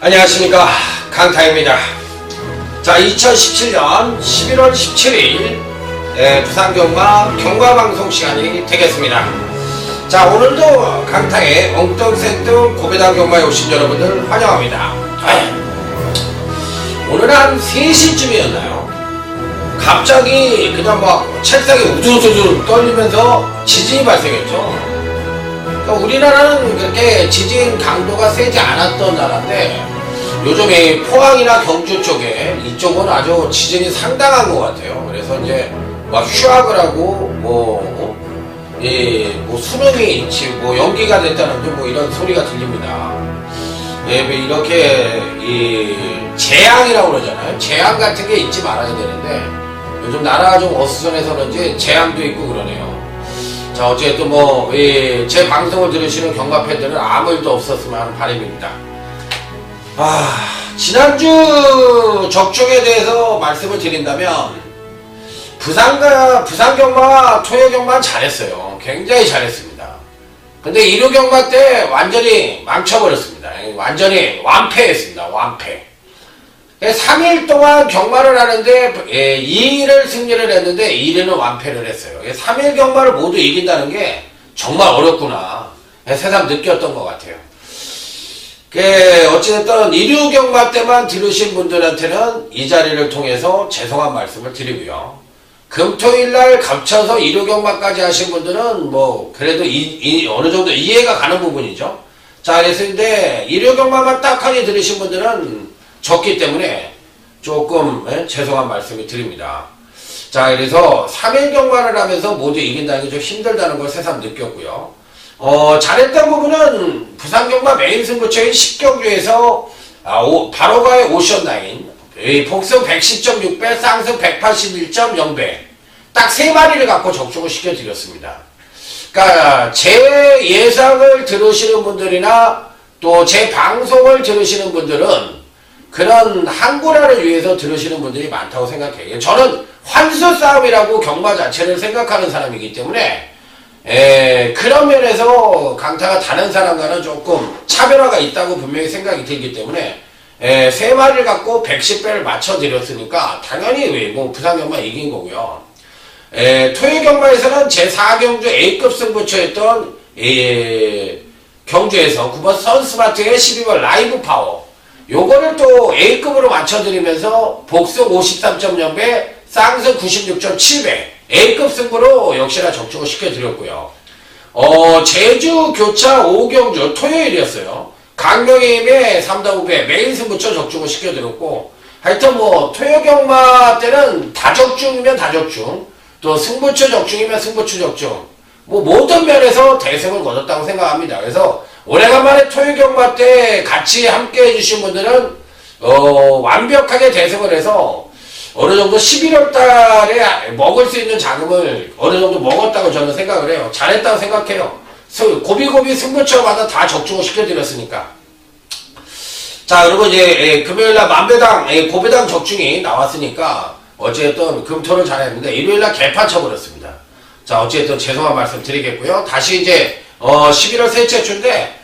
안녕하십니까, 강타입니다. 자, 2017년 11월 17일 부산경마 경마방송 시간이 되겠습니다. 자, 오늘도 강타의 엉뚱생뚱 고배당 경마에 오신 여러분들 환영합니다. 오늘 한 3시쯤이었나요? 갑자기 그냥 막 책상이 우두두두 떨리면서 지진이 발생했죠. 그러니까 우리나라는 그렇게 지진 강도가 세지 않았던 나라인데 요즘 이 포항이나 경주 쪽에 이쪽은 아주 지진이 상당한 것 같아요. 그래서 이제 막 휴학을 하고 뭐 수능이 뭐 연기가 됐다는 뭐 이런 소리가 들립니다. 예, 이렇게 이 재앙이라고 그러잖아요. 재앙 같은 게 있지 말아야 되는데 요즘 나라가 좀 어수선해서 그런지 재앙도 있고 그러네요. 자, 어쨌든 제 방송을 들으시는 경마 팬들은 아무 일도 없었으면 하는 바람입니다. 지난주 적중에 대해서 말씀을 드린다면 부산 경마, 토요 경마 잘했어요. 굉장히 잘했습니다. 근데 일요 경마 때 완전히 망쳐버렸습니다. 완전히 완패했습니다. 완패. 3일 동안 경마를 하는데 2일을 승리를 했는데 1일은 완패를 했어요. 3일 경마를 모두 이긴다는 게 정말 어렵구나 새삼 느꼈던 것 같아요. 어찌됐든 일요 경마 때만 들으신 분들한테는 이 자리를 통해서 죄송한 말씀을 드리고요. 금토일날 겹쳐서 일요 경마까지 하신 분들은 뭐 그래도 어느 정도 이해가 가는 부분이죠. 자, 그래서 근데 일요 경마만 딱하게 들으신 분들은 적기 때문에 조금 죄송한 말씀을 드립니다. 자, 그래서 3일 경마를 하면서 모두 이긴다는 게 좀 힘들다는 걸 새삼 느꼈고요. 잘했던 부분은 부산 경마 메인 승부처인 10경주에서 바로가의 오션라인, 복승 110.6배, 쌍승 181.0배 딱 3마리를 갖고 적중을 시켜드렸습니다. 그러니까 제 예상을 들으시는 분들이나 또 제 방송을 들으시는 분들은 그런 한구라를 위해서 들으시는 분들이 많다고 생각해요. 저는 환수 싸움이라고 경마 자체를 생각하는 사람이기 때문에 그런 면에서 강타가 다른 사람과는 조금 차별화가 있다고 분명히 생각이 들기 때문에 3마리를 갖고 110배를 맞춰드렸으니까 당연히 부산 경마 이긴 거고요. 토요 경마에서는 제4경주 A급 승부처였던 경주에서 9번 선스마트의 12번 라이브 파워 요거를 또 A급으로 맞춰드리면서 복승 53.0배, 쌍승 96.7배 A급 승부로 역시나 적중을 시켜드렸고요. 제주 교차 5경주 토요일이었어요. 강명임의 3-5배 메인 승부처 적중을 시켜드렸고 하여튼 토요 경마 때는 다적중이면 다적중 또 승부처 적중이면 승부처 적중 모든 면에서 대승을 거뒀다고 생각합니다. 그래서 오래간만에 토요 경마 때 같이 함께 해주신 분들은 완벽하게 대승을 해서 어느 정도 11월 달에 먹을 수 있는 자금을 어느 정도 먹었다고 저는 생각을 해요. 잘했다고 생각해요. 고비고비 승부처마다 다 적중을 시켜드렸으니까. 자, 그리고 이제 금요일날 만배당, 고배당 적중이 나왔으니까 어쨌든 금토를 잘했는데 일요일날 개판 쳐버렸습니다. 자, 어쨌든 죄송한 말씀 드리겠고요. 다시 이제 11월 셋째 주인데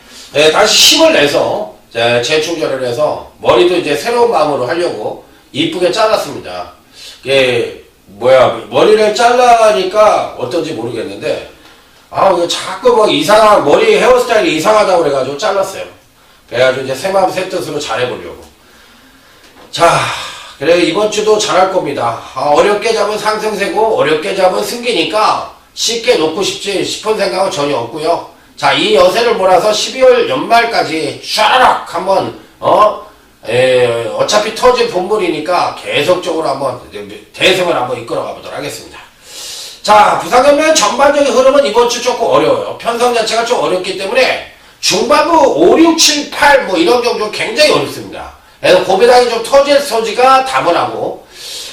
다시 힘을 내서 재충전을 해서 머리도 이제 새로운 마음으로 하려고 이쁘게 잘랐습니다. 머리를 잘라니까 어떤지 모르겠는데 이거 자꾸 이상한 머리 헤어스타일이 이상하다고 그래가지고 잘랐어요. 그래가지고 이제 새 마음 새 뜻으로 잘해보려고. 자, 그래 이번 주도 잘할 겁니다. 어렵게 잡은 상승세고 어렵게 잡은 승기니까 쉽게 놓고 싶지 싶은 생각은 전혀 없고요. 자, 이 여세를 몰아서 12월 연말까지 샤라락 한번 어차피 터진 본물이니까 계속적으로 한번 대승을 한번 이끌어가 보도록 하겠습니다. 자, 부산 경마의 전반적인 흐름은 이번 주 조금 어려워요. 편성 자체가 좀 어렵기 때문에 중반부 5, 6, 7, 8 이런 경주 굉장히 어렵습니다. 그래서 고배당이 좀 터질 소지가 다분하고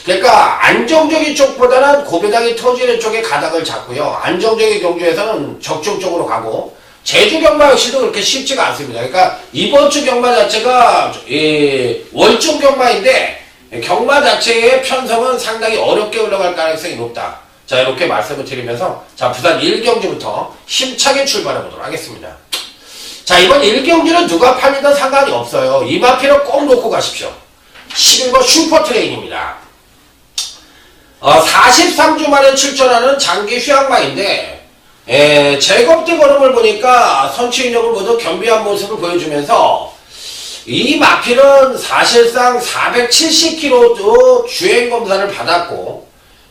그러니까 안정적인 쪽보다는 고배당이 터지는 쪽에 가닥을 잡고요. 안정적인 경주에서는 적중 쪽으로 가고 제주 경마 역시도 그렇게 쉽지가 않습니다. 그러니까 이번 주 경마 자체가 월중 경마인데 경마 자체의 편성은 상당히 어렵게 올라갈 가능성이 높다. 자, 이렇게 말씀을 드리면서 자, 부산 1경주부터 힘차게 출발해 보도록 하겠습니다. 자, 이번 1경주는 누가 팔리든 상관이 없어요. 이 마필을 꼭 놓고 가십시오. 11번 슈퍼트레인입니다. 43주 만에 출전하는 장기 휴양마인데 제겁대 걸음을 보니까 선취력을 모두 겸비한 모습을 보여주면서 이 마필은 사실상 470kg도 주행검사를 받았고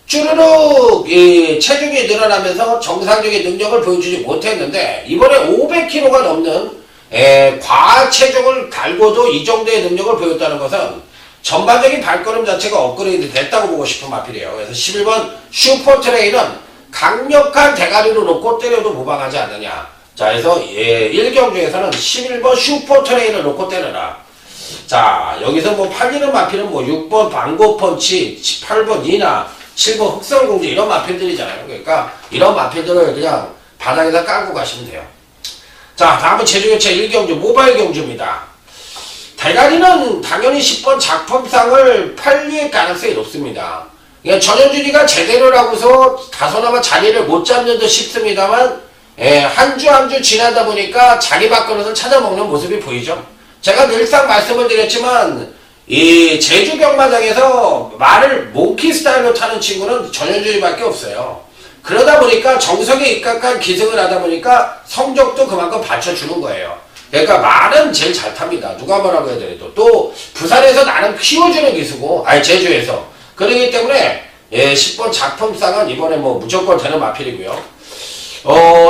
쭈르륵 체중이 늘어나면서 정상적인 능력을 보여주지 못했는데 이번에 500kg가 넘는 과체중을 달고도 이 정도의 능력을 보였다는 것은 전반적인 발걸음 자체가 업그레이드 됐다고 보고 싶은 마필이에요. 그래서 11번 슈퍼트레인은 강력한 대가리로 놓고 때려도 무방하지 않느냐. 자, 그래서 1경주에서는 11번 슈퍼트레인을 놓고 때려라. 자, 여기서 뭐 팔리는 마필은 뭐 6번 방고펀치, 8번 이나, 7번 흑설공주 이런 마필들이잖아요. 그러니까 이런 마필들을 그냥 바닥에다 깔고 가시면 돼요. 자, 다음은 제주교체 1경주 모바일 경주입니다. 대가리는 당연히 10번 작품상을 팔릴 가능성이 높습니다. 그러니까 전현준이가 제대로 하고서 다소나마 자리를 못 잡는 듯 싶습니다만 한 주 한 주 지나다 보니까 자리 바꾸는 찾아먹는 모습이 보이죠. 제가 늘상 말씀을 드렸지만 이 제주 경마장에서 말을 몽키 스타일로 타는 친구는 전현준이밖에 없어요. 그러다 보니까 정석에 입각한 기승을 하다 보니까 성적도 그만큼 받쳐주는 거예요. 그러니까 말은 제일 잘 탑니다. 누가 뭐라고 해야 되래도. 또 부산에서 나름 키워주는 기수고 제주에서. 그러기 때문에 10번 작품상은 이번에 뭐 무조건 되는 마필이고요.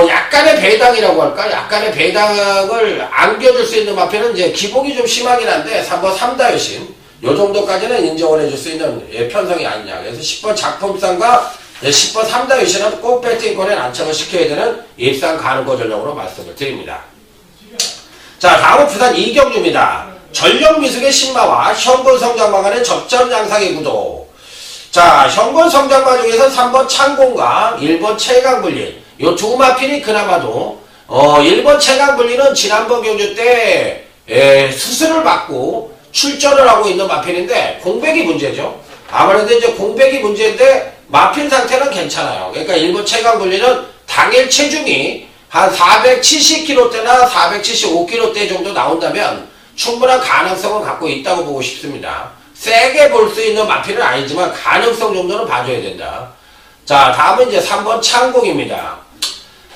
약간의 배당이라고 할까? 약간의 배당을 안겨줄 수 있는 마필은 이제 기복이 좀 심하긴 한데 3번 삼다여신 요 정도까지는 인정을 해줄 수 있는 편성이 아니냐. 그래서 10번 작품상과 10번 삼다여신은 꼭 배팅권에 안착을 시켜야 되는 입상 가능거 전형으로 말씀을 드립니다. 자, 다음은 부산 2경주입니다. 전력미숙의 신마와 현곤성장마 간의 접전 양상의 구도. 자, 현곤성장마 중에서 3번 창공과 1번 최강불린 요 두 마필이 그나마도 1번 최강불린은 지난번 경주 때 수술을 받고 출전을 하고 있는 마필인데 공백이 문제죠. 아무래도 이제 공백이 문제인데 마필 상태는 괜찮아요. 그러니까 1번 최강불린은 당일 체중이 한 470kg대나 475kg대 정도 나온다면 충분한 가능성을 갖고 있다고 보고 싶습니다. 세게 볼 수 있는 마필은 아니지만 가능성 정도는 봐줘야 된다. 자, 다음은 이제 3번 창공입니다.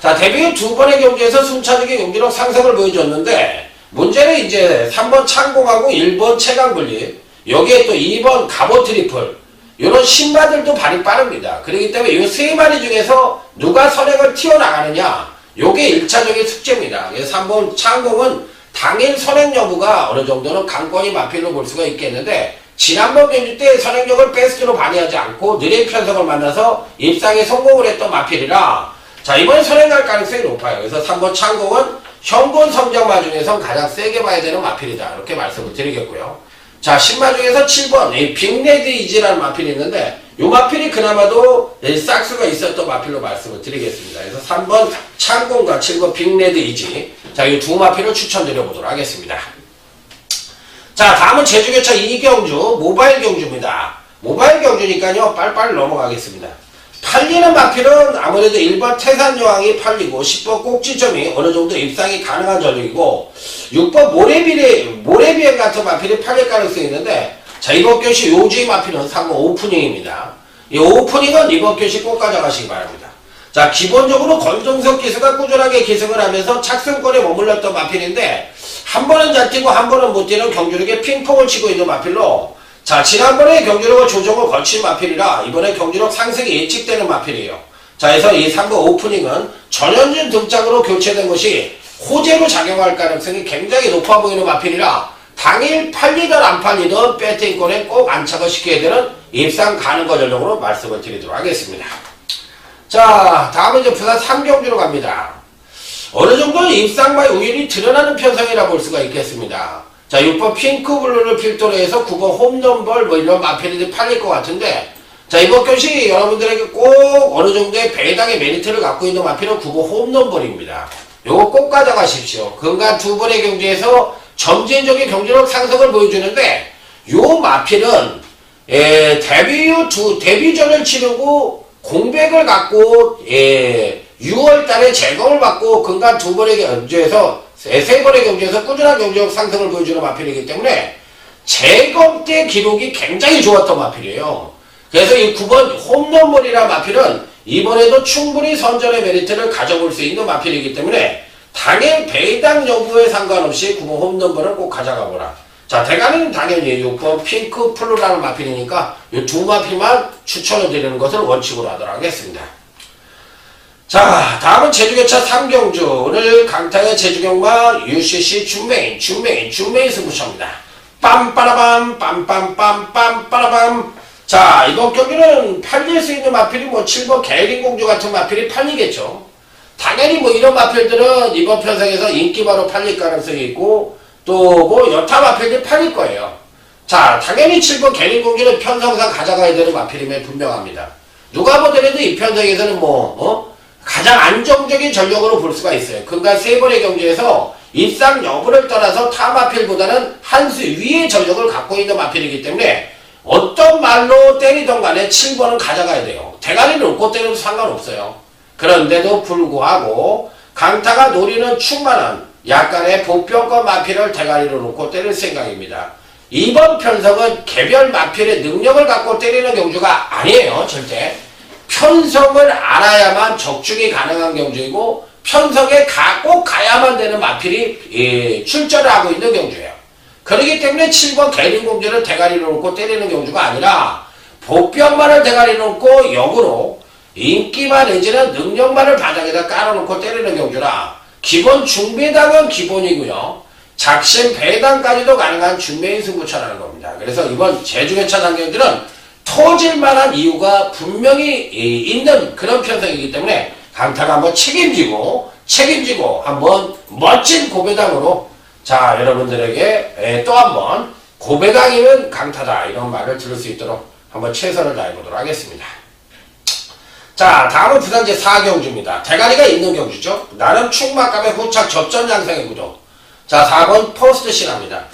자, 데뷔 후 두 번의 경기에서 순차적인 경기력 상승을 보여줬는데 문제는 이제 3번 창공하고 1번 최강불린 여기에 또 2번 갑오 트리플 이런 신마들도 발이 빠릅니다. 그렇기 때문에 이 세 마리 중에서 누가 선행을 튀어나가느냐 요게 1차적인 숙제입니다. 그래서 3번 창공은 당일 선행 여부가 어느 정도는 강권이 마필로 볼 수가 있겠는데 지난번 경주 때 선행력을 베스트로 발휘하지 않고 느린 편성을 만나서 입상에 성공을 했던 마필이라 자, 이번에 선행할 가능성이 높아요. 그래서 3번 창공은 현곤 성장마 중에서 가장 세게 봐야 되는 마필이다. 이렇게 말씀을 드리겠고요. 자, 신마 중에서 7번 빅레드 이지라는 마필이 있는데 이 마필이 그나마도 싹수가 있었던 마필로 말씀을 드리겠습니다. 그래서 3번 창공과 7번 빅레드 이지 자, 이 두 마필을 추천드려 보도록 하겠습니다. 자, 다음은 제주교차 2경주 모바일 경주입니다. 모바일 경주니까요 빨빨 넘어가겠습니다. 팔리는 마필은 아무래도 1번 태산여왕이 팔리고 10번 꼭지점이 어느정도 입상이 가능한 전력이고 6번 모래비행 같은 마필이 팔릴 가능성이 있는데 자, 이번 교시 요주의 마필은 3번 오프닝입니다. 이 오프닝은 이번 교시 꼭 가져가시기 바랍니다. 자, 기본적으로 권종석 기수가 꾸준하게 기승을 하면서 착승권에 머물렀던 마필인데 한 번은 잘 뛰고 한 번은 못 뛰는 경주력에 핑퐁을 치고 있는 마필로 자, 지난번에 경주력을 조정을 거친 마필이라 이번에 경주력 상승이 예측되는 마필이에요. 자, 그래서 이 3번 오프닝은 전현준 등장으로 교체된 것이 호재로 작용할 가능성이 굉장히 높아 보이는 마필이라 당일 팔리든 안 팔리든 배팅권에 꼭 안착을 시켜야 되는 입상 가능거 전형으로 말씀을 드리도록 하겠습니다. 자, 다음은 이제 부산 3경주로 갑니다. 어느 정도는 입상마의 우연이 드러나는 편성이라 볼 수가 있겠습니다. 자, 6번 핑크블루를 필두로 해서 9번 홈런볼 뭐 이런 마필들이 팔릴 것 같은데 자, 이번 교시 여러분들에게 꼭 어느 정도의 배당의 메리트를 갖고 있는 마필은 9번 홈런볼입니다. 요거 꼭 가져가십시오. 그간 두 번의 경주에서 점진적인 경주력 상승을 보여주는데 요 마필은 데뷔전을 치르고 공백을 갖고 6월 달에 재검을 받고 근간 2번의 경주에서, 3번의 경주에서 꾸준한 경제력 상승을 보여주는 마필이기 때문에 재검 때 기록이 굉장히 좋았던 마필이에요. 그래서 이 9번 홈런볼이라는 마필은 이번에도 충분히 선전의 메리트를 가져볼 수 있는 마필이기 때문에 당일 배당 여부에 상관없이 9번 홈런볼을 꼭 가져가 보라. 자, 대가리는 당연히 6번 핑크 플루라는 마필이니까 이 두 마필만 추천을 드리는 것을 원칙으로 하도록 하겠습니다. 자, 다음은 제주개차 3경주. 오늘 강타의 제주경마 UCC 준메인 승부처입니다. 빰빠라밤 빰빰빰빰빠라밤. 자, 이번 경기는 팔릴 수 있는 마필이 뭐 7번 개린공주 같은 마필이 팔리겠죠. 당연히 뭐 이런 마필들은 이번 편성에서 인기바로 팔릴 가능성이 있고 또 뭐 여타 마필들이 팔릴 거예요. 자, 당연히 7번 개린공주는 편성상 가져가야 되는 마필임에 분명합니다. 누가 보더라도 이 편성에서는 가장 안정적인 전력으로 볼 수가 있어요. 그러니까 3번의 경주에서 입상 여부를 떠나서 타 마필보다는 한 수 위의 전력을 갖고 있는 마필이기 때문에 어떤 말로 때리던 간에 7번은 가져가야 돼요. 대가리를 놓고 때려도 상관없어요. 그런데도 불구하고 강타가 노리는 충만한 약간의 보병권 마필을 대가리로 놓고 때릴 생각입니다. 이번 편성은 개별 마필의 능력을 갖고 때리는 경주가 아니에요. 절대. 편성을 알아야만 적중이 가능한 경주이고 편성에 꼭 가야만 되는 마필이 출전을 하고 있는 경주예요. 그렇기 때문에 7번 개린공주를 대가리로 놓고 때리는 경주가 아니라 복병만을 대가리로 놓고 역으로 인기만 내지는 능력만을 바닥에다 깔아놓고 때리는 경주라 기본 중배당은 기본이고요. 작심 배당까지도 가능한 중매인 승부처라는 겁니다. 그래서 이번 제주개차 상경들은 터질만한 이유가 분명히 있는 그런 편성이기 때문에 강타가 한번 책임지고 한번 멋진 고배당으로 자 여러분들에게 또 한번 고배당이면 강타다 이런 말을 들을 수 있도록 한번 최선을 다해보도록 하겠습니다. 자 다음은 부산 제4경주입니다. 대가리가 있는 경주죠. 나름 충막감의 후착 접전 양상의 구도. 자 4번 퍼스트 신화입니다.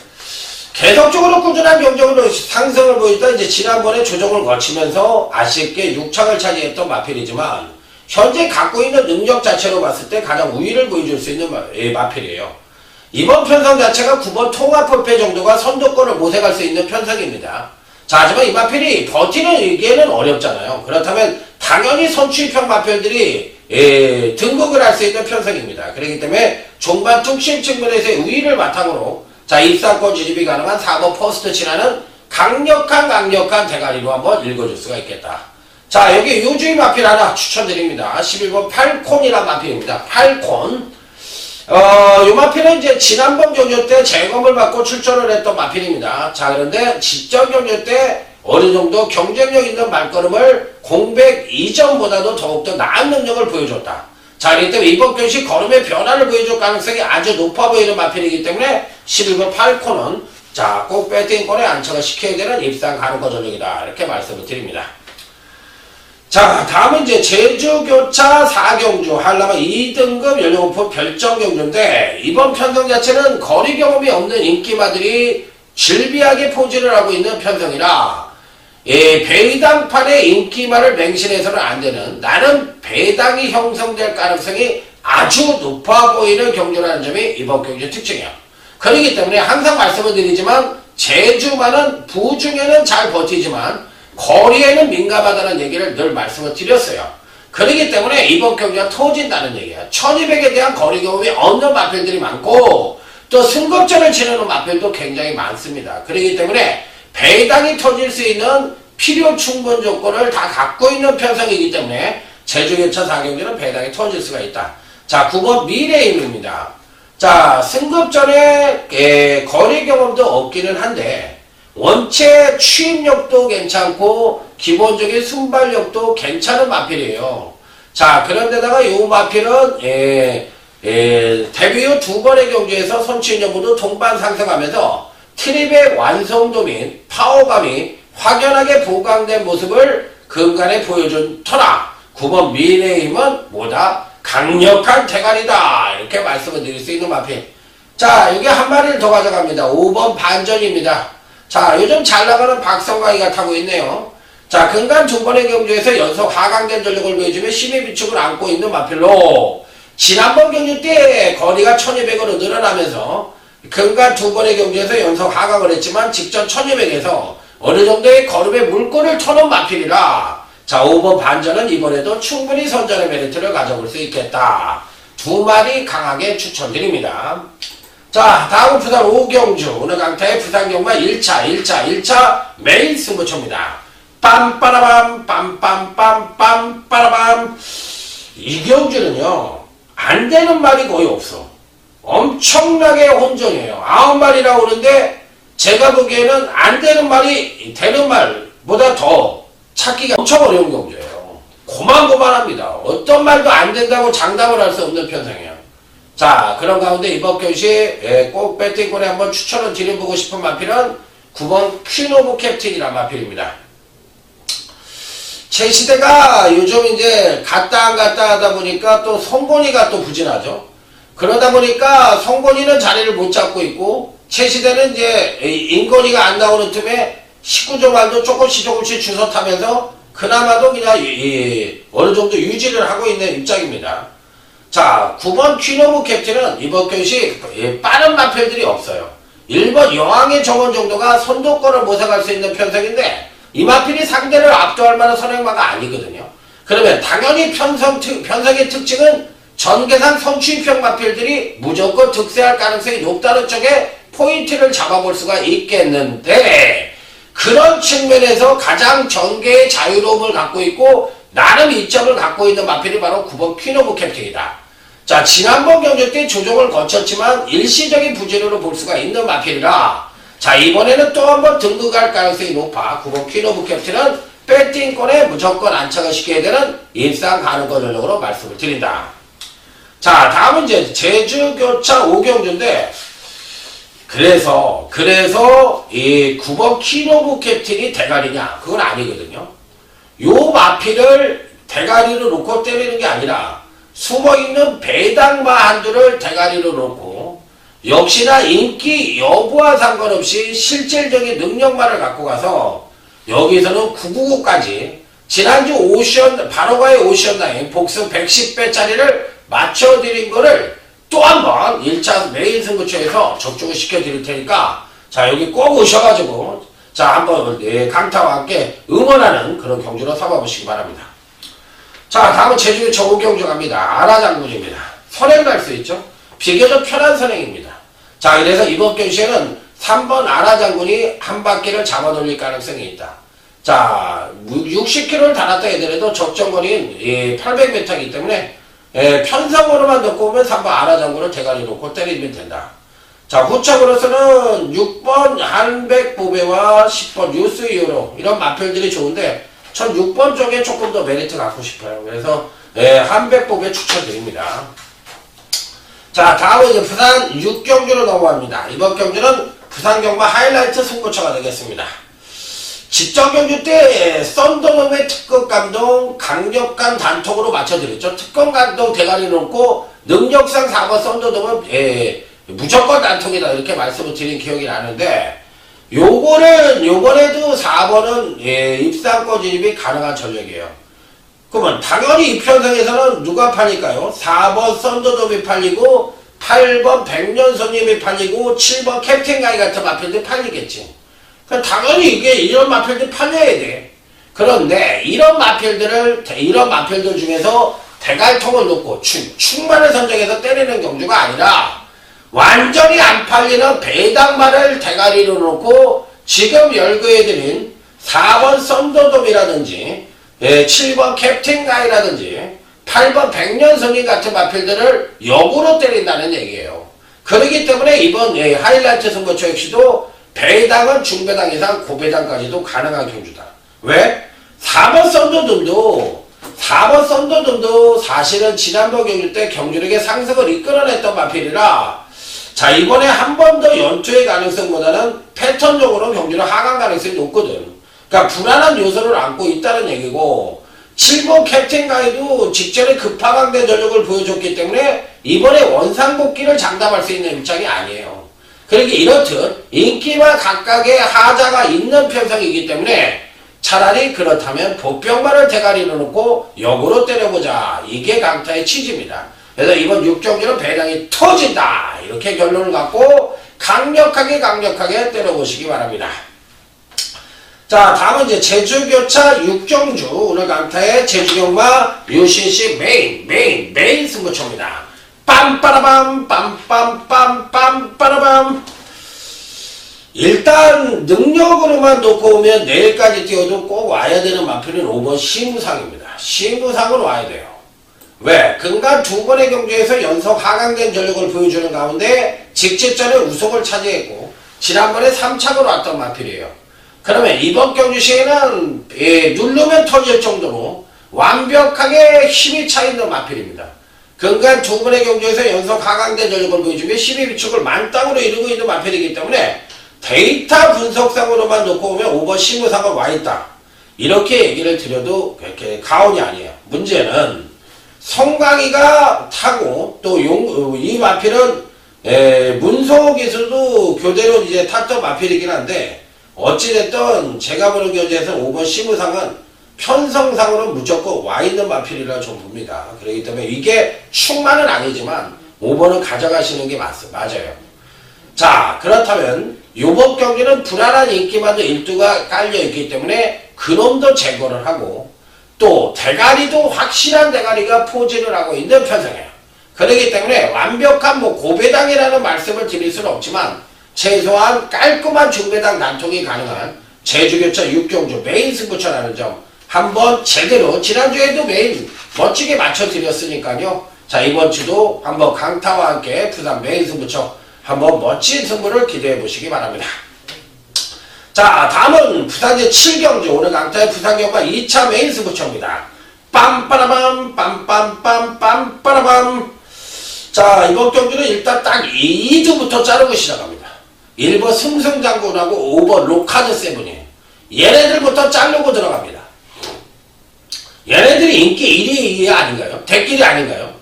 계속적으로 꾸준한 경적으로 상승을 보이다 이제 지난번에 조정을 거치면서 아쉽게 6착을 차지했던 마필이지만 현재 갖고 있는 능력 자체로 봤을 때 가장 우위를 보여줄 수 있는 마필이에요. 이번 편성 자체가 9번 통합협회 정도가 선두권을 모색할 수 있는 편성입니다. 자 하지만 이 마필이 버티기에는 어렵잖아요. 그렇다면 당연히 선취평 마필들이 등극을 할 수 있는 편성입니다. 그렇기 때문에 종반 뚝심 측면에서의 우위를 바탕으로 자 입상권 진입이 가능한 4번 퍼스트 진화는 강력한 대가리로 한번 읽어줄 수가 있겠다. 자 여기 요주의 마필 하나 추천드립니다. 11번 팔콘이라는 마필입니다. 팔콘. 요 마필은 이제 지난번 경주 때 재검을 받고 출전을 했던 마필입니다. 자 그런데 직전 경주 때 어느 정도 경쟁력 있는 말걸음을 공백 이전보다도 더욱더 나은 능력을 보여줬다. 자 그렇기 때문에 이번 경시 걸음의 변화를 보여줄 가능성이 아주 높아 보이는 마필이기 때문에 11번 팔콘은 자 꼭 배팅권에 안착을 시켜야 되는 입상 가능한 전력이다. 이렇게 말씀을 드립니다. 자 다음은 이제 제주교차 4경주 한라마 2등급 연령오프 별정경주인데 이번 편성 자체는 거리 경험이 없는 인기마들이 질비하게 포진을 하고 있는 편성이라 배당판의 인기마를 맹신해서는 안되는 나는 배당이 형성될 가능성이 아주 높아 보이는 경주라는 점이 이번 경주의 특징이야. 그렇기 때문에 항상 말씀을 드리지만 제주마는 부중에는 잘 버티지만 거리에는 민감하다는 얘기를 늘 말씀을 드렸어요. 그렇기 때문에 이번 경기가 터진다는 얘기야. 1200에 대한 거리 경험이 없는 마필들이 많고 또 승급전을 치르는 마필도 굉장히 많습니다. 그렇기 때문에 배당이 터질 수 있는 필요 충분 조건을 다 갖고 있는 편성이기 때문에 제주개차 4경기는 배당이 터질 수가 있다. 자 9번 미래임입니다. 자 승급전에 거리 경험도 없기는 한데 원체 추임력도 괜찮고 기본적인 순발력도 괜찮은 마필이에요. 자 그런데다가 이 마필은 데뷔 후 2번의 경주에서 선취인 여부도 동반 상승하면서 트립의 완성도 및 파워감이 확연하게 보강된 모습을 근간에 보여준 터라 9번 미래의 힘은 뭐다? 강력한 대가리다 이렇게 말씀을 드릴 수 있는 마필. 자 여기 한 마리를 더 가져갑니다. 5번 반전입니다. 자 요즘 잘 나가는 박성광이가 타고 있네요. 자, 근간 두 번의 경주에서 연속 하강된 전력을 보여주며 심의 비축을 안고 있는 마필로 지난번 경주 때 거리가 1200으로 늘어나면서 근간 두 번의 경주에서 연속 하강을 했지만 직전 1200에서 어느 정도의 걸음의 물꼬를 터는 마필이라 자, 5번 반전은 이번에도 충분히 선전의 메리트를 가져볼 수 있겠다. 두 마리 강하게 추천드립니다. 자, 다음은 부산 5경주 오늘 강타의 부산 경마 1차 메인 승부처입니다. 빰빠라밤 빰빰빰빰 빠라밤. 이 경주는요 안되는 말이 거의 없어. 엄청나게 혼전이에요. 9마리나 오는데 제가 보기에는 안되는 말이 되는 말보다 더 찾기가 엄청 어려운 경주예요. 고만고만합니다. 어떤 말도 안된다고 장담을 할 수 없는 편성이에요. 자, 그런 가운데 이번 경시에 꼭 배팅권에 한번 추천을 드려보고 싶은 마필은 9번 퀸 오브 캡틴이라는 마필입니다. 제 시대가 요즘 이제 갔다 안 갔다 하다 보니까 또 송건이가 또 부진하죠. 그러다 보니까 송건이는 자리를 못 잡고 있고 제 시대는 이제 인건이가 안 나오는 틈에 19조 말도 조금씩 주워 타면서 그나마도 그냥 어느 정도 유지를 하고 있는 입장입니다. 자, 9번 퀸 오브 캡틴은 이번 경시 빠른 마필들이 없어요. 1번 여왕의 정원 정도가 선두권을 모색할 수 있는 편성인데 이 마필이 상대를 압도할 만한 선행마가 아니거든요. 그러면 당연히 편성의 특징은 전계산 선취평 마필들이 무조건 득세할 가능성이 높다는 쪽에 포인트를 잡아볼 수가 있겠는데 그런 측면에서 가장 전개의 자유로움을 갖고 있고 나름 이점을 갖고 있는 마필이 바로 9번 퀸 오브 캡틴이다. 자, 지난번 경주 때 조정을 거쳤지만 일시적인 부진으로 볼 수가 있는 마필이라 자, 이번에는 또 한번 등극할 가능성이 높아 9번 퀸 오브 캡틴은 배팅권에 무조건 안착을 시켜야 되는 입상 가능권 전력으로 말씀을 드린다. 자, 다음은 이제 제주교차 5경주인데 그래서 이 9번 퀸 오브 캡틴이 대가리냐? 그건 아니거든요. 요 마필을 대가리로 놓고 때리는 게 아니라 숨어있는 배당마 한두를 대가리로 놓고 역시나 인기 여부와 상관없이 실질적인 능력만을 갖고 가서 여기서는 999까지 지난주 바로가의 오션라인 복수 110배짜리를 맞춰드린 거를 또 한 번 1차 메인 승부처에서 접종을 시켜드릴 테니까 자, 여기 꼭 오셔가지고 자, 한번 강타와 함께 응원하는 그런 경주로 삼아보시기 바랍니다. 자, 다음은 제주의 저우경주 갑니다. 아라장군입니다. 선행 날 수 있죠. 비교적 편한 선행입니다. 자, 그래서 이번 경시에는 3번 아라장군이 한 바퀴를 잡아돌릴 가능성이 있다. 자, 60km를 달았다 해더라도 적정거리는 800m이기 때문에 편성으로만 넣고 오면 3번 아라장군을 대가리 놓고 때리면 된다. 자, 후척으로서는 6번 한백보배와 10번 유스이오로 이런 마필들이 좋은데 전 6번 쪽에 조금 더 메리트 갖고 싶어요. 그래서 한백보배 추천드립니다. 자, 다음은 이제 부산 6경주로 넘어갑니다. 이번 경주는 부산 경마 하이라이트 승부처가 되겠습니다. 직전 경주 때 썬더놈의 특급 감동 강력한 단톡으로 맞춰드렸죠. 특급 감동 대가리 놓고 능력상 4번 썬더놈은 무조건 단톡이다 이렇게 말씀을 드린 기억이 나는데 요거는 요번에도 4번은 입상권 진입이 가능한 전력이에요. 그러면 당연히 이 편성에서는 누가 팔릴까요? 4번 썬더돔이 팔리고 8번 백년손님이 팔리고 7번 캡틴 가이 같은 마필들이 팔리겠지. 당연히 이런 마필들이 팔려야 돼. 그런데 이런 마필들 중에서 대갈통을 놓고 충만을 선정해서 때리는 경주가 아니라 완전히 안 팔리는 배당마를 대가리로 놓고 지금 열거해드린 4번 썬더돔이라든지 7번 캡틴 가이라든지 8번 백년손님 같은 마필들을 역으로 때린다는 얘기예요. 그렇기 때문에 이번 하이라이트 승부처 역시도 배당은 중배당 이상 고배당까지도 가능한 경주다. 왜? 4번 썬더돔도 사실은 지난번 경주 때 경주력의 상승을 이끌어냈던 마필이라 자, 이번에 한 번 더 연투의 가능성보다는 패턴적으로 경주력 하강 가능성이 높거든. 그러니까 불안한 요소를 안고 있다는 얘기고 7번 캡틴 가이도 직전에 급하강된 전력을 보여줬기 때문에 이번에 원상복귀를 장담할 수 있는 입장이 아니에요. 그러니까 이렇듯 인기와 각각의 하자가 있는 편성이기 때문에 차라리 그렇다면 복병만을 대가리로 놓고 역으로 때려보자. 이게 강타의 취지입니다. 그래서 이번 6경기는 배당이 터진다. 이렇게 결론을 갖고 강력하게 때려보시기 바랍니다. 자, 다음은 이제 제주교차 6경주. 오늘 강타의 제주경마 UCC 메인 승부처입니다. 빰빠라밤 빰빰빰빰빠라밤. 일단 능력으로만 놓고 오면 내일까지 뛰어도 꼭 와야 되는 마필은 5번 신구상입니다. 신구상은 와야 돼요. 왜? 근간 두 번의 경주에서 연속 하강된 전력을 보여주는 가운데 직접전에 우승을 차지했고 지난번에 3착으로 왔던 마필이에요. 그러면 이번 경주 시에는 누르면 터질 정도로 완벽하게 힘이 차있는 마필입니다. 근간 두 번의 경주에서 연속 하강된 전력을 보여주며 12비축을 만땅으로 이루고 있는 마필이기 때문에 데이터 분석상으로만 놓고 오면 5번 신구상은 와있다. 이렇게 얘기를 드려도 그렇게 가온이 아니에요. 문제는 성광이가 타고 또 이 마필은 문성호 기수도 교대로 이제 탔던 마필이긴 한데 어찌됐든 제가 보는 견지에서 5번 신구상은 편성상으로 무조건 와있는 마필이라 좀 봅니다. 그렇기 때문에 이게 충만은 아니지만 5번은 가져가시는 게 맞아요. 자, 그렇다면 요번 경기는 불안한 인기만도 일두가 깔려있기 때문에 그놈도 제거를 하고 또 대가리도 확실한 대가리가 포진을 하고 있는 편성이에요. 그렇기 때문에 완벽한 고배당이라는 말씀을 드릴 수는 없지만 최소한 깔끔한 중배당 난통이 가능한 제주교차 6경주 메인 승부처라는 점 한번 제대로 지난주에도 메인 멋지게 맞춰드렸으니까요. 자, 이번 주도 한번 강타와 함께 부산 메인 승부처 한번 멋진 승부를 기대해 보시기 바랍니다. 자, 다음은 부산제 7경주. 오늘 강타의 부산경마 2차 메인 승부처입니다. 빰빠라밤 빰빰빰빰빠라밤. 자, 이번 경주는 일단 딱 2두부터 자르고 시작합니다. 1번 승승장군하고 5번 로카드 세븐이에요. 얘네들부터 자르고 들어갑니다. 얘네들이 인기 1위 아닌가요? 대끼리 아닌가요?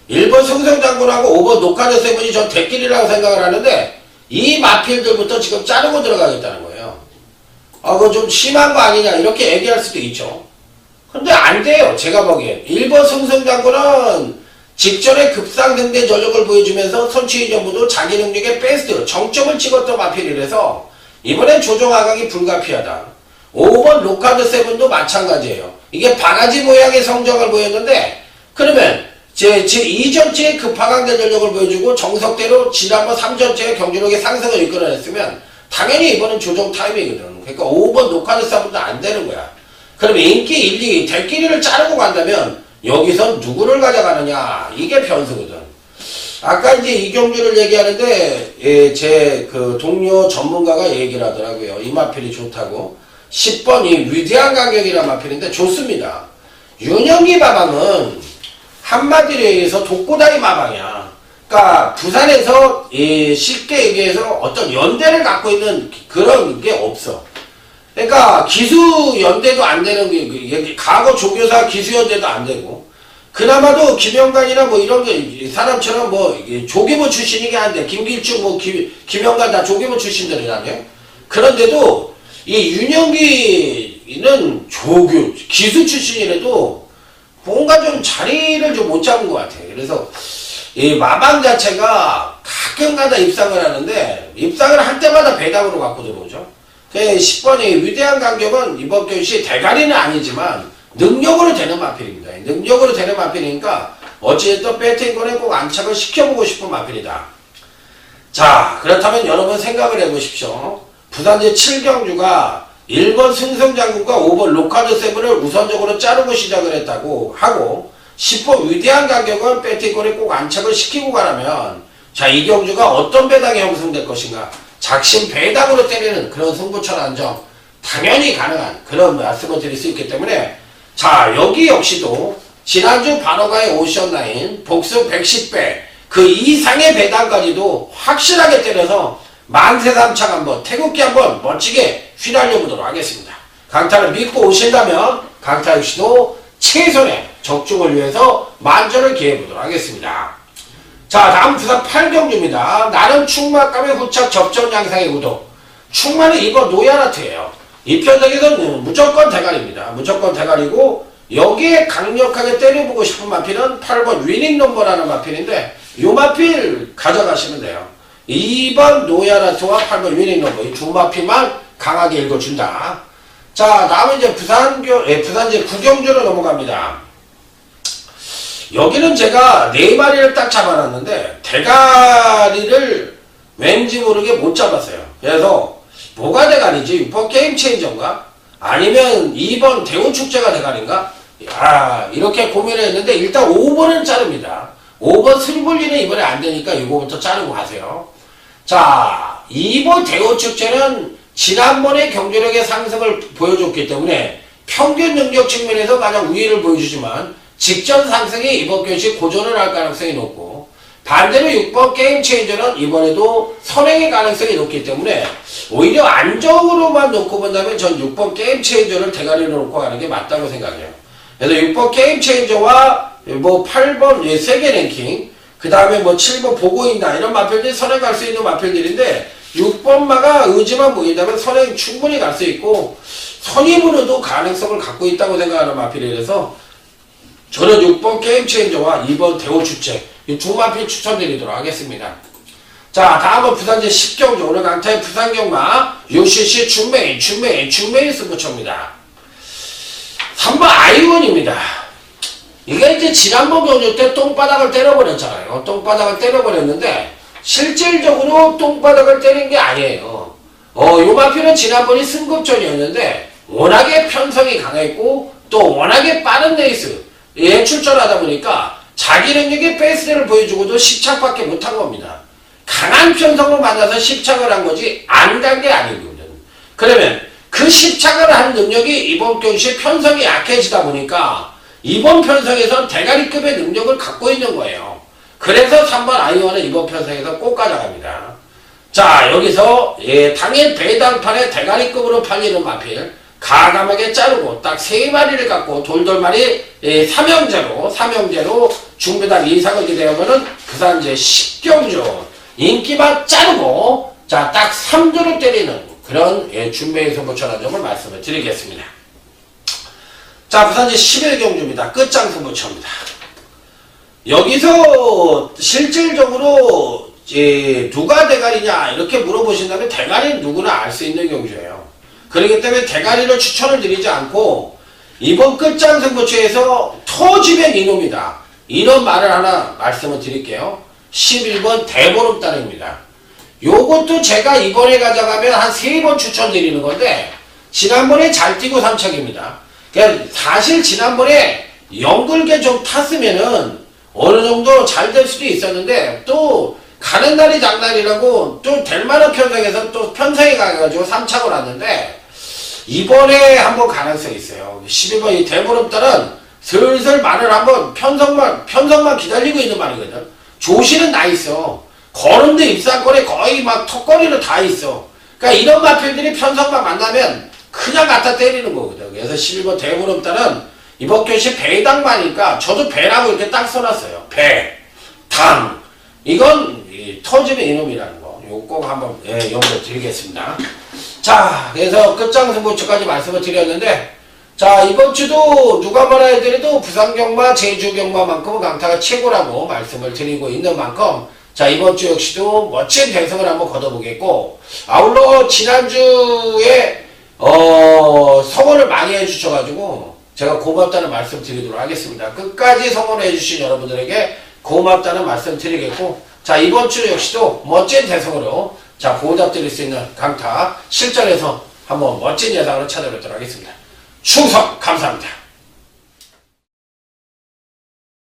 1번 승승장군하고 5번 로카드 세븐이 전 대끼리라고 생각을 하는데 이 마필들부터 지금 자르고 들어가겠다는 거예요. 그거 좀 심한 거 아니냐 이렇게 얘기할 수도 있죠. 근데 안 돼요. 제가 보기엔 1번 승승장군은 직전에 급상승된 전력을 보여주면서 선취인 전부도 자기 능력의 베스트 정점을 찍었던 마필이라서 이번엔 조정 하강이 불가피하다. 5번 로카드 세븐도 마찬가지예요. 이게 바가지 모양의 성적을 보였는데 그러면 이전체의 급하강된 전력을 보여주고 정석대로 지난번 3전체의 경주력의 상승을 이끌어냈으면 당연히 이번엔 조정 타임이거든. 그러니까 5번 로카드 세븐도 안 되는 거야. 그러면 인기 1, 2 대끼리를 자르고 간다면 여기선 누구를 가져가느냐 이게 변수거든. 아까 이제 이 경주를 얘기하는데 제 그 동료 전문가가 얘기를 하더라고요. 이 마필이 좋다고. 10번 이 위대한 간격이라는 마필인데 좋습니다. 윤영기 마방은 한마디로 얘기해서 독고다이 마방이야. 그러니까 부산에서 쉽게 얘기해서 어떤 연대를 갖고 있는 그런 게 없어. 그러니까 기수 연대도 안 되는 게 과거 조교사 기수 연대도 안 되고 그나마도 김영관이나 이런 게 사람처럼 조교부 출신이긴 한데 김길중 김영관 다 조교부 출신들이라며. 그런데도 이 윤영기는 기수 출신이라도 뭔가 좀 자리를 좀 못 잡은 것 같아. 그래서 이 마방 자체가 가끔가다 입상을 하는데 입상을 할 때마다 배당으로 갖고 들어오죠. 10번이 위대한 간격은 이번 경시 대가리는 아니지만 능력으로 되는 마필입니다. 능력으로 되는 마필이니까 어찌됐든 배팅권에 꼭 안착을 시켜보고 싶은 마필이다. 자, 그렇다면 여러분 생각을 해보십시오. 부산제 7경주가 1번 승승장군과 5번 로카드 세븐을 우선적으로 자르고 시작을 했다고 하고 10번 위대한 간격은 배팅권에 꼭 안착을 시키고 가라면 자, 이 경주가 어떤 배당이 형성될 것인가? 작심 배당으로 때리는 그런 승부처라는 점 당연히 가능한 그런 말씀을 드릴 수 있기 때문에 자, 여기 역시도 지난주 바로가의 오션라인 복수 110배 그 이상의 배당까지도 확실하게 때려서 만세삼창 한번 태극기 한번 멋지게 휘날려 보도록 하겠습니다. 강타를 믿고 오신다면 강타 역시도 최선의 적중을 위해서 만전을 기해 보도록 하겠습니다. 자, 다음 부산 8경주입니다. 나는 충만감의 후착 접전 양상의 구도. 충만은 이번 노야라트예요. 이 편성에서는 무조건 대가리입니다. 무조건 대가리고 여기에 강력하게 때려보고 싶은 마필은 8번 위닝 넘버라는 마필인데 이 마필 가져가시면 돼요. 2번 노야라트와 8번 위닝 넘버 이 두 마필만 강하게 읽어준다. 자, 다음은 이제 부산제 구경주로 넘어갑니다. 여기는 제가 4마리를 딱 잡아놨는데 대가리를 왠지 모르게 못 잡았어요. 그래서 뭐가 대가리지? 6번 게임 체인저인가? 아니면 2번 대우축제가 대가리인가? 이렇게 고민을 했는데 일단 5번은 자릅니다. 5번 슬불리는 이번에 안 되니까 이거부터 자르고 가세요. 자, 2번 대우축제는 지난번에 경제력의 상승을 보여줬기 때문에 평균 능력 측면에서 가장 우위를 보여주지만 직전 상승이 이번 경시 고전을 할 가능성이 높고 반대로 6번 게임 체인저는 이번에도 선행의 가능성이 높기 때문에 오히려 안정으로만 놓고 본다면 전 6번 게임 체인저를 대가리로 놓고 가는 게 맞다고 생각해요. 그래서 6번 게임 체인저와 뭐 8번 세계 랭킹 그 다음에 뭐 7번 보고 있나 이런 마필들이 선행 갈 수 있는 마필들인데 6번마가 의지만 보인다면 선행 충분히 갈 수 있고 선임으로도 가능성을 갖고 있다고 생각하는 마필이라서 저는 6번 게임 체인저와 2번 대우축제 이 두 마필 추천드리도록 하겠습니다. 자, 다음은 부산제 10경주 오늘 강타의 부산경마 UCC 준메이 승부처입니다. 3번 아이원입니다. 이게 이제 지난번 경주 때 똥바닥을 때려버렸잖아요. 똥바닥을 때려버렸는데 실질적으로 똥바닥을 때린 게 아니에요. 요 마필은 지난번이 승급전이었는데 워낙에 편성이 강했고 또 워낙에 빠른 레이스에 출전하다 보니까 자기 능력의 베이스를 보여주고도 10착밖에 못한 겁니다. 강한 편성을 만나서 10착을 한 거지 안 간 게 아니거든. 그러면 그 10착을 한 능력이 이번 경시에 편성이 약해지다 보니까 이번 편성에선 대가리급의 능력을 갖고 있는 거예요. 그래서 3번 아이원은 이번 편성에서 꼭 가져갑니다. 자, 여기서 당일 배당판에 대가리급으로 팔리는 마필 가감하게 자르고 딱 3마리를 갖고 돌돌마리 삼형제로 중배당 이상을 기대하면은 부산제 10경주 인기만 자르고 자, 딱 3조를 때리는 그런 준비의 승부처라는 점을 말씀을 드리겠습니다. 자, 부산제 11경주입니다. 끝장 승부처입니다. 여기서 실질적으로 누가 대가리냐 이렇게 물어보신다면 대가리는 누구나 알 수 있는 경주예요. 그렇기 때문에 대가리를 추천을 드리지 않고 이번 끝장 승부처에서 터지면 이놈이다 이런 말을 하나 말씀을 드릴게요. 11번 대보름달입니다. 요것도 제가 이번에 가져가면 한 3번 추천드리는 건데 지난번에 잘 뛰고 3착입니다. 그러니까 사실 지난번에 연글게 좀 탔으면은 어느 정도 잘 될 수도 있었는데 또 가는 날이 장날이라고 또 될만한 편성에서 또 편성이 가가지고 3착을 왔는데 이번에 한번 가능성이 있어요. 11번 이 대보름달은 슬슬 말을 한번 편성만 기다리고 있는 말이거든. 조시는 나 있어. 거는데 입상권에 거의 막 턱걸이로 다 있어. 그러니까 이런 마필들이 편성만 만나면 그냥 갖다 때리는 거거든. 그래서 11번 대보름달은 이번 교시 배당마니까 저도 배라고 이렇게 딱 써놨어요. 배, 당. 이건 터지면 이놈이라는 거. 이거 꼭 한번 염두에 드리겠습니다. 자, 그래서 끝장 승부처까지 말씀을 드렸는데 자, 이번 주도 누가 뭐라 해드려도 부산경마, 제주경마만큼은 강타가 최고라고 말씀을 드리고 있는 만큼 자, 이번 주 역시도 멋진 대승을 한번 거둬보겠고 아울러 지난주에 성원을 많이 해주셔가지고 제가 고맙다는 말씀 드리도록 하겠습니다. 끝까지 성원해 주신 여러분들에게 고맙다는 말씀 드리겠고 자, 이번 주 역시도 멋진 대승으로 자, 보답드릴 수 있는 강타 실전에서 한번 멋진 예상으로 찾아뵙도록 하겠습니다. 충성 감사합니다.